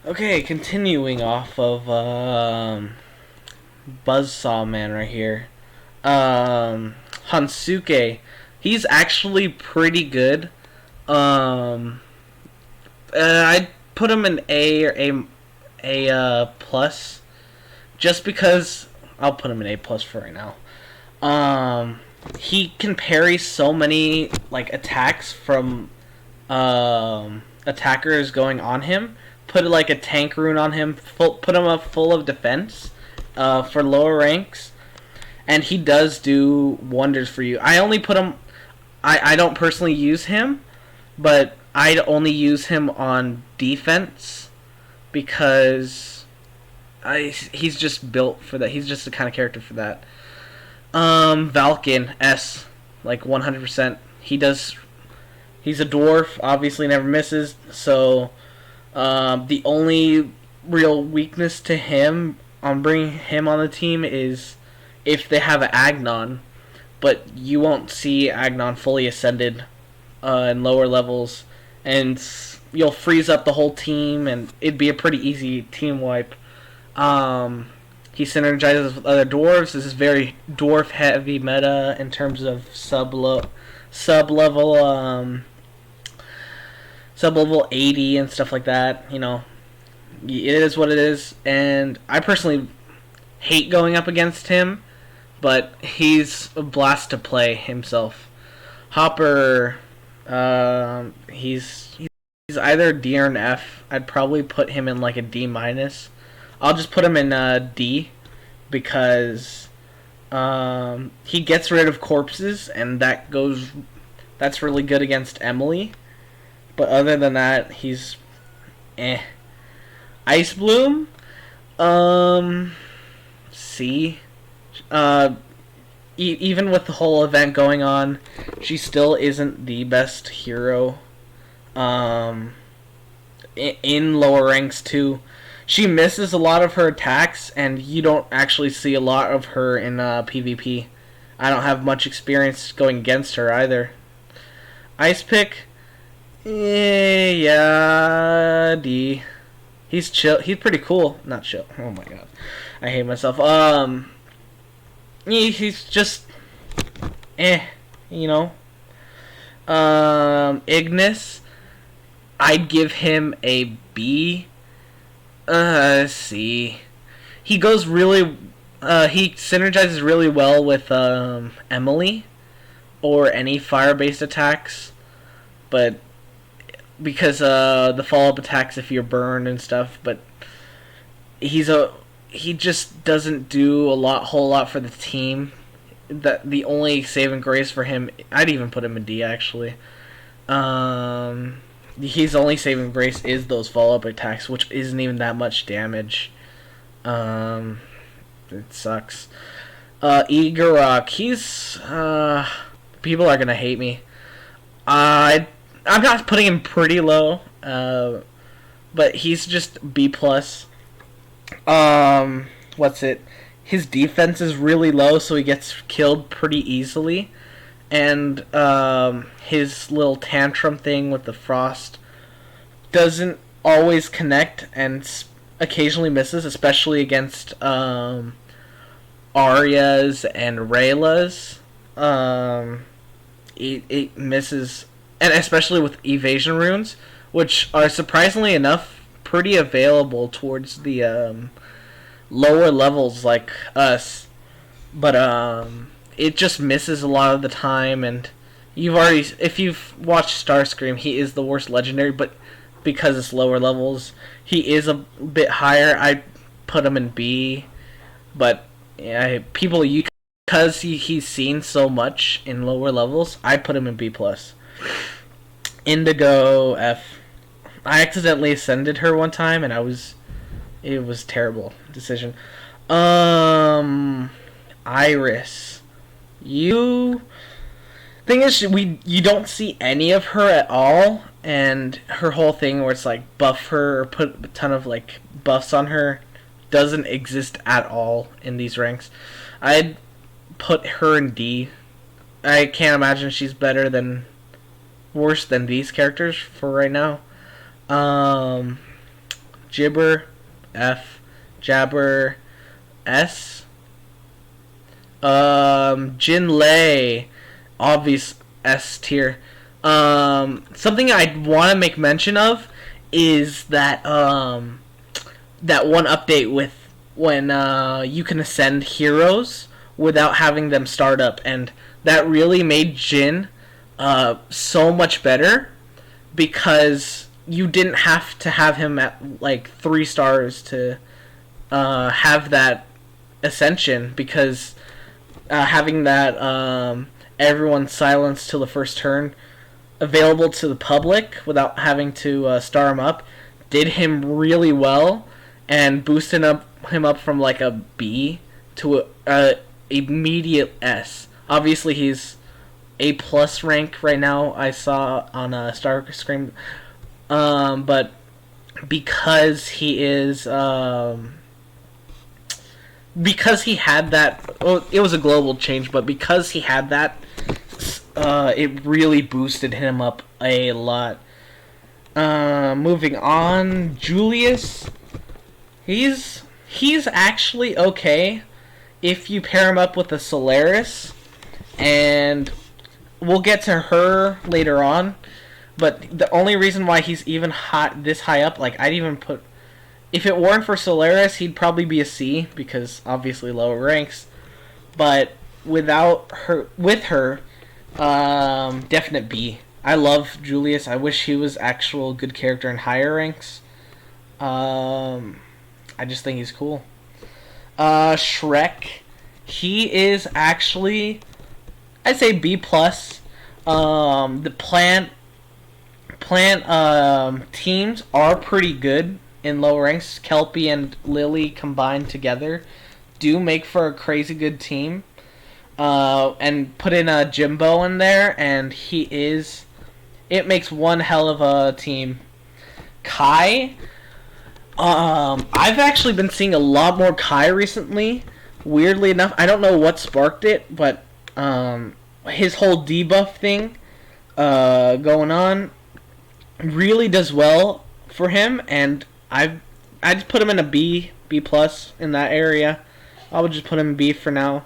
Okay, continuing off of Buzzsaw Man right here. Hansuke, he's actually pretty good. Um, I'd put him in A or A plus, just because I'll put him in A plus for right now. Um, he can parry so many like attacks from attackers going on him. Put like a tank rune on him. Put him up full of defense for lower ranks, and he does do wonders for you. I only put him. I don't personally use him, but I'd only use him on defense because he's just built for that. He's just the kind of character for that. Valken S, like 100%. He does. He's a dwarf. Obviously, never misses. So, the only real weakness to him on bringing him on the team is if they have an Agnon, but you won't see Agnon fully ascended in lower levels, and you'll freeze up the whole team, and it'd be a pretty easy team wipe. He synergizes with other dwarves. This is very dwarf heavy meta in terms of sub level 80 and stuff like that. You know, it is what it is, and I personally hate going up against him, but he's a blast to play himself. Hopper, he's either D or an F. I'd probably put him in like a D minus. I'll just put him in D because he gets rid of corpses, and that's really good against Emily. But other than that, he's eh. Ice Bloom, C. Even with the whole event going on, she still isn't the best hero. In lower ranks too, she misses a lot of her attacks, and you don't actually see a lot of her in PvP. I don't have much experience going against her either. Ice Pick, yeah, D. He's chill. He's pretty cool. Not chill. Oh my god, I hate myself. He's just you know. Ignis, I'd give him a B. C. He goes really. He synergizes really well with Emily, or any fire-based attacks, but because the follow-up attacks if you're burned and stuff. But he just doesn't do whole lot for the team. The only saving grace for him, I'd even put him in D actually. His only saving grace is those follow-up attacks, which isn't even that much damage. It sucks. Igorok, he's people are gonna hate me. I'm not putting him pretty low, but he's just B plus. What's it? His defense is really low, so he gets killed pretty easily. And his little tantrum thing with the frost doesn't always connect, and occasionally misses, especially against Arya's and Rayla's. It misses, and especially with evasion runes, which are surprisingly enough pretty available towards the lower levels like us, but it just misses a lot of the time. And if you've watched Starscream, he is the worst legendary, but because it's lower levels, he is a bit higher. I put him in B, but yeah, because he's seen so much in lower levels, I put him in B plus. Indigo F. I accidentally ascended her one time, and it was terrible decision. Iris, you Thing is, you don't see any of her at all, and her whole thing where it's like buff her or put a ton of like buffs on her doesn't exist at all in these ranks. I'd put her in D. I can't imagine she's worse than these characters for right now. Jibber, F. Jabber, S. Jinlei, obvious S tier. Something I'd want to make mention of is that that one update with when you can ascend heroes without having them start up, and that really made Jin so much better because you didn't have to have him at like 3 stars to have that ascension, because having that everyone silenced till the first turn available to the public without having to star him up did him really well and boosted him up from like a B to a immediate S. Obviously he's A plus rank right now, I saw on a Star Scream, but because he is because he had that, well, it was a global change, but because he had that, it really boosted him up a lot. Moving on, Julius, he's actually okay if you pair him up with a Solaris, and we'll get to her later on. But the only reason why he's even this high up, like I'd even put, if it weren't for Solaris, he'd probably be a C because obviously lower ranks. But with her, definite B. I love Julius. I wish he was actual good character in higher ranks. I just think he's cool. Shrek, he is actually, I'd say B plus. The plant teams are pretty good in low ranks. Kelpie and Lily combined together do make for a crazy good team. And put in a Jimbo in there, and it makes one hell of a team. Kai, I've actually been seeing a lot more Kai recently. Weirdly enough, I don't know what sparked it, but his whole debuff thing going on really does well for him, and I'd put him in a B plus in that area. I would just put him in B for now.